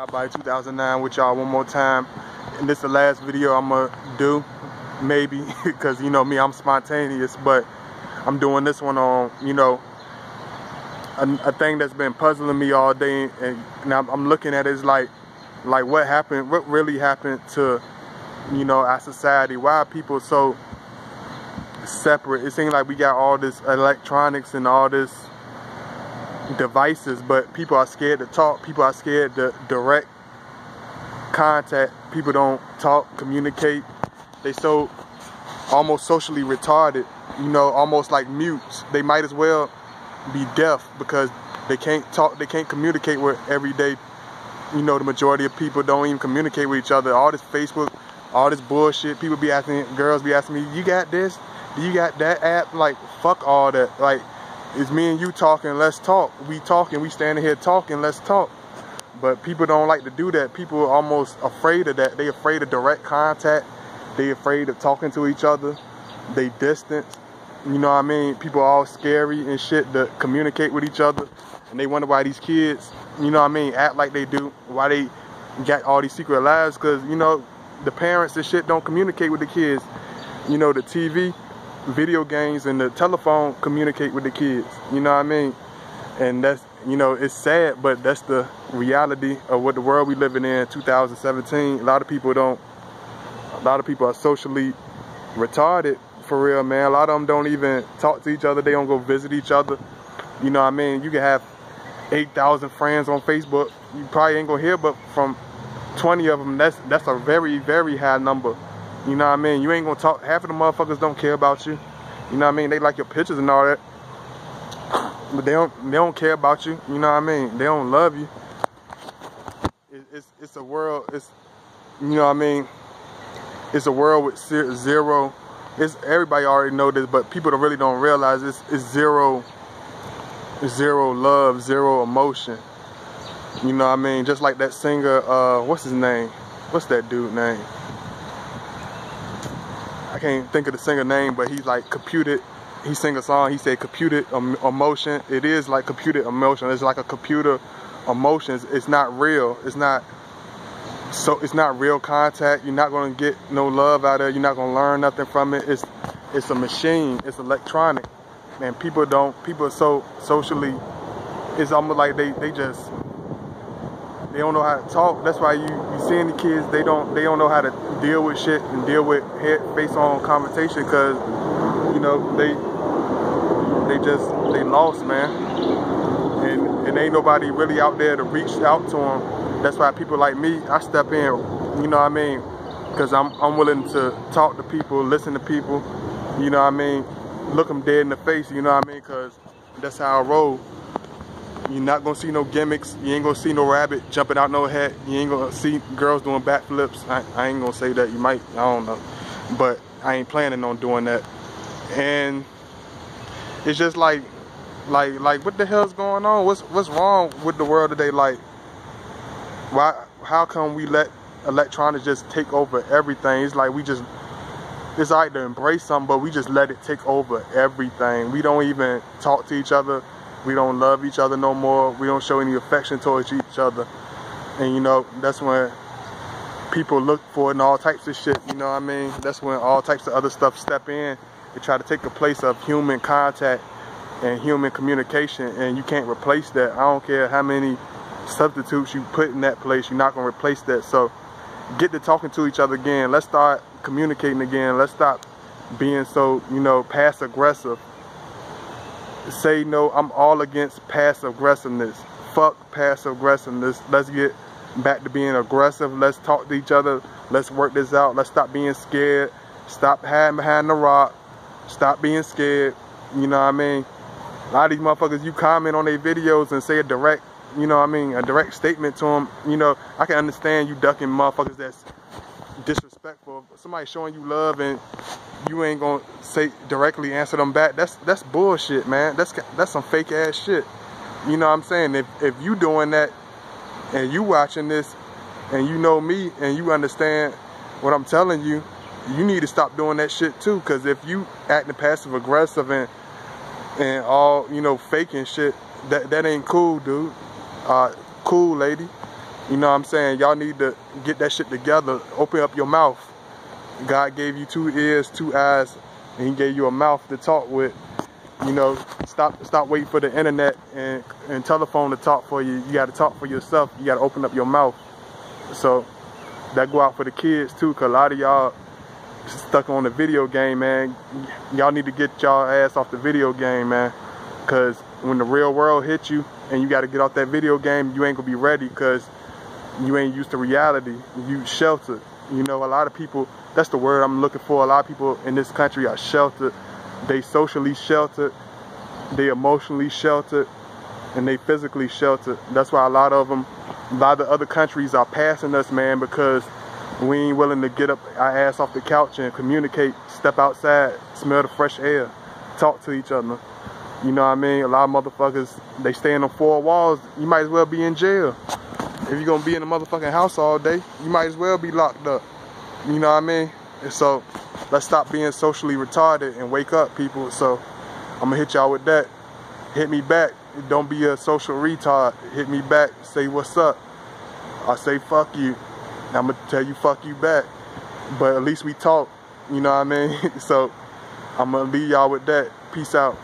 By 2009 with y'all one more time, and this is the last video I'm gonna do, maybe, because you know me, I'm spontaneous, but I'm doing this one on, you know, a thing that's been puzzling me all day, and now I'm looking at it as like what happened, what really happened to, you know, our society. Why are people so separate? It seems like we got all this electronics and all this devices, but people are scared to talk. People are scared to direct contact. People don't talk, communicate. They so almost socially retarded, you know, almost like mutes. They might as well be deaf because they can't talk, they can't communicate with everyday, you know, the majority of people don't even communicate with each other. All this Facebook, all this bullshit, people be asking, girls be asking me, you got this? Do you got that app? Like, fuck all that. Like, it's me and you talking, let's talk. We talking, we standing here talking, let's talk. But people don't like to do that. People are almost afraid of that. They afraid of direct contact. They afraid of talking to each other. They distance. You know what I mean? People are all scary and shit to communicate with each other. And they wonder why these kids, you know what I mean, act like they do. Why they got all these secret lives. Because, you know, the parents and shit don't communicate with the kids. You know, the TV, video games, and the telephone communicate with the kids. You know what I mean? And that's, you know, it's sad, but that's the reality of what the world we living in 2017. A lot of people are socially retarded, for real, man. A lot of them don't even talk to each other. They don't go visit each other. You know what I mean? You can have 8,000 friends on Facebook. You probably ain't gonna hear but from 20 of them. That's a very, very high number. You know what I mean? You ain't gonna talk. Half of the motherfuckers don't care about you. You know what I mean? They like your pictures and all that, but they don't care about you. You know what I mean? They don't love you. It's a world. It's, you know what I mean? It's a world with zero. It's, everybody already know this, but people really don't realize it's zero love, zero emotion. You know what I mean? Just like that singer. What's his name? What's that dude name? I can't think of the singer name, but he's like computed. He sing a song, he said computed emotion. It is like computed emotion. It's like a computer emotion. It's not real. It's not real contact. You're not gonna get no love out of it. You're not gonna learn nothing from it. It's a machine. It's electronic. And people are so socially, it's almost like they don't know how to talk. That's why you seeing the kids, they don't know how to deal with shit and deal with face-on conversation, because, you know, they lost, man. And ain't nobody really out there to reach out to them. That's why people like me, I step in, you know what I mean? Because I'm willing to talk to people, listen to people, you know what I mean? Look them dead in the face, you know what I mean? Because that's how I roll. You're not gonna see no gimmicks. You ain't gonna see no rabbit jumping out no hat. You ain't gonna see girls doing backflips. I ain't gonna say that. You might, I don't know. But I ain't planning on doing that. And it's just like what the hell's going on? What's wrong with the world today? Like, why? How come we let electronics just take over everything? It's like it's alright to embrace something, but we just let it take over everything. We don't even talk to each other. We don't love each other no more. We don't show any affection towards each other. And, you know, that's when people look for it and all types of shit, you know what I mean? That's when all types of other stuff step in. They try to take the place of human contact and human communication, and you can't replace that. I don't care how many substitutes you put in that place, you're not going to replace that. So get to talking to each other again. Let's start communicating again. Let's stop being so, you know, passive aggressive. Say no, I'm all against passive aggressiveness. Fuck passive aggressiveness. Let's get back to being aggressive. Let's talk to each other. Let's work this out. Let's stop being scared. Stop hiding behind the rock. Stop being scared. You know what I mean? A lot of these motherfuckers, you comment on their videos and say a direct, you know what I mean, a direct statement to them. You know, I can understand you ducking motherfuckers that's disrespectful. Somebody showing you love and you ain't gonna say directly answer them back. That's bullshit, man. That's some fake ass shit. You know what I'm saying? If you doing that and you watching this and you know me and you understand what I'm telling you, you need to stop doing that shit too. Because if you acting passive aggressive and all, you know, faking shit, that ain't cool, dude. Cool, lady. You know what I'm saying? Y'all need to get that shit together. Open up your mouth. God gave you 2 ears, 2 eyes, and he gave you a mouth to talk with. You know, stop waiting for the internet and telephone to talk for you. You gotta talk for yourself. You gotta open up your mouth. So that go out for the kids too, cause a lot of y'all stuck on the video game, man. Y'all need to get y'all ass off the video game, man. Cause when the real world hits you and you gotta get off that video game, you ain't gonna be ready, cause you ain't used to reality. You sheltered. You know, a lot of people, that's the word I'm looking for. A lot of people in this country are sheltered. They socially sheltered, they emotionally sheltered, and they physically sheltered. That's why a lot of other countries are passing us, man, because we ain't willing to get up our ass off the couch and communicate, step outside, smell the fresh air, talk to each other. You know what I mean? A lot of motherfuckers, they stay in the 4 walls. You might as well be in jail. If you're gonna be in the motherfucking house all day, you might as well be locked up. You know what I mean? And so let's stop being socially retarded and wake up, people. So I'm gonna hit y'all with that. Hit me back. Don't be a social retard. Hit me back. Say what's up. I say fuck you. I'm gonna tell you fuck you back. But at least we talk. You know what I mean? So I'm gonna leave y'all with that. Peace out.